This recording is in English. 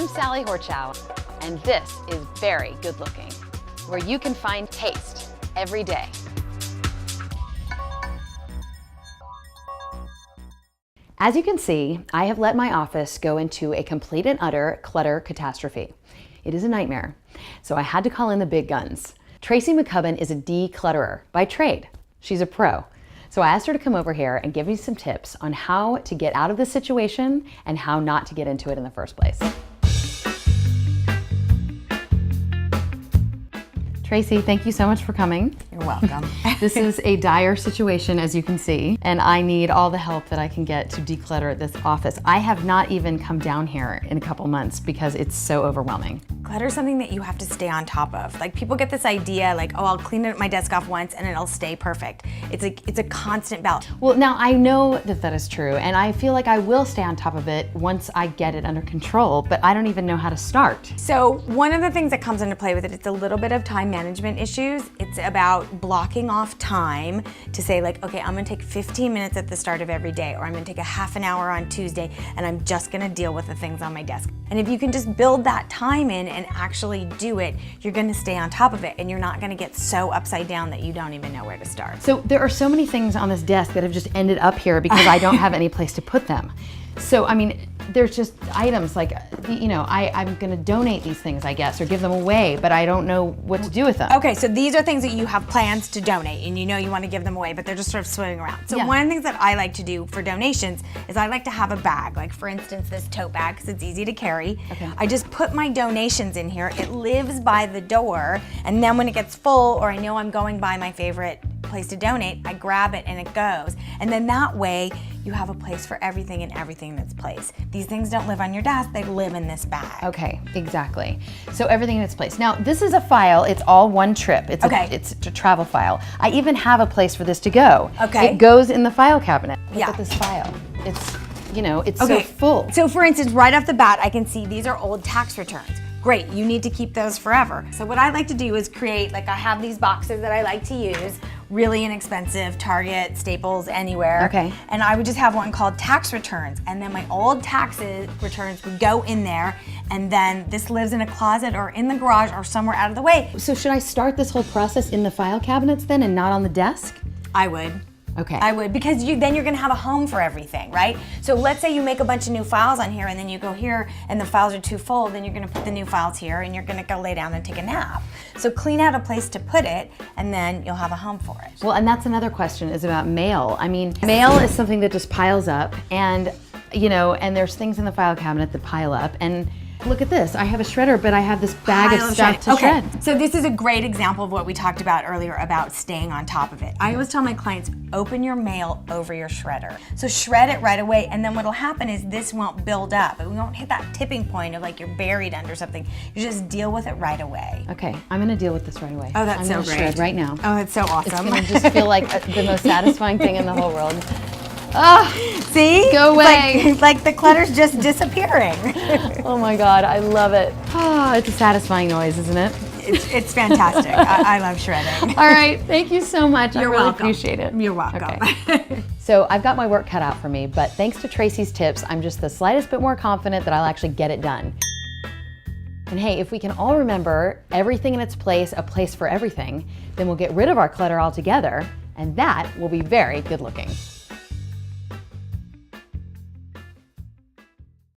I'm Sally Horchow, and this is Very Good Looking, where you can find taste every day. As you can see, I have let my office go into a complete and utter clutter catastrophe. It is a nightmare, so I had to call in the big guns. Tracy McCubbin is a declutterer by trade. She's a pro. So I asked her to come over here and give me some tips on how to get out of this situation and how not to get into it in the first place. Tracy, thank you so much for coming. You're welcome. This is a dire situation, as you can see, and I need all the help that I can get to declutter this office. I have not even come down here in a couple months because it's so overwhelming. Clutter is something that you have to stay on top of. Like, people get this idea like, oh, I'll clean my desk off once and it'll stay perfect. It's a constant battle. Well, now I know that that is true, and I feel like I will stay on top of it once I get it under control, but I don't even know how to start. So one of the things that comes into play with it, it's a little bit of time management issues. It's about blocking off time to say like, okay, I'm gonna take 15 minutes at the start of every day, or I'm gonna take a half an hour on Tuesday, and I'm just gonna deal with the things on my desk. And if you can just build that time in and actually do it, you're gonna stay on top of it, and you're not gonna get so upside down that you don't even know where to start. So there are so many things on this desk that have just ended up here because I don't have any place to put them. So, I mean, there's just items like, you know, I'm gonna donate these things, I guess, or give them away, but I don't know what to do with them. Okay, so these are things that you have plans to donate and you know you want to give them away, but they're just sort of swimming around. So one of the things that I like to do for donations is I like to have a bag, like for instance, this tote bag, because it's easy to carry. Okay. I just put my donations in here. It lives by the door, and then when it gets full, or I know I'm going by my favorite place to donate, I grab it and it goes. And then that way, you have a place for everything and everything in its place. These things don't live on your desk, they live in this bag. Okay, exactly. So everything in its place. Now, this is a file, it's all one trip. It's it's a travel file. I even have a place for this to go. Okay. It goes in the file cabinet. Look Yeah. at this file. It's, you know, it's so full. So for instance, right off the bat, I can see these are old tax returns. Great, you need to keep those forever. So what I like to do is create, like I have these boxes that I like to use, really inexpensive, Target, Staples, anywhere. Okay. And I would just have one called tax returns. And then my old taxes returns would go in there, and then this lives in a closet or in the garage or somewhere out of the way. So should I start this whole process in the file cabinets then and not on the desk? I would. Okay. I would, because then you're gonna have a home for everything, right? So let's say you make a bunch of new files on here and then you go here and the files are too full, then you're gonna put the new files here and you're gonna go lay down and take a nap. So clean out a place to put it and then you'll have a home for it. Well, and that's another question is about mail. I mean, mail is something that just piles up, and, you know, and there's things in the file cabinet that pile up, and look at this. I have a shredder, but I have this bag of stuff to shred. So this is a great example of what we talked about earlier about staying on top of it. I always tell my clients, open your mail over your shredder. So shred it right away, and then what'll happen is this won't build up. We won't hit that tipping point of like you're buried under something. You just deal with it right away. Okay, I'm gonna deal with this right away. Oh, that's I'm so gonna great. shred right now. Oh, that's so awesome. It's gonna just feel like the most satisfying thing in the whole world. Ah, see? Go away. It's like the clutter's just disappearing. Oh my God, I love it. Ah, it's a satisfying noise, isn't it? It's fantastic. I love shredding. All right, thank you so much. You're I really welcome. appreciate it. You're welcome. Okay. So I've got my work cut out for me, but thanks to Tracy's tips, I'm just the slightest bit more confident that I'll actually get it done. And hey, if we can all remember everything in its place, a place for everything, then we'll get rid of our clutter altogether, and that will be very good looking.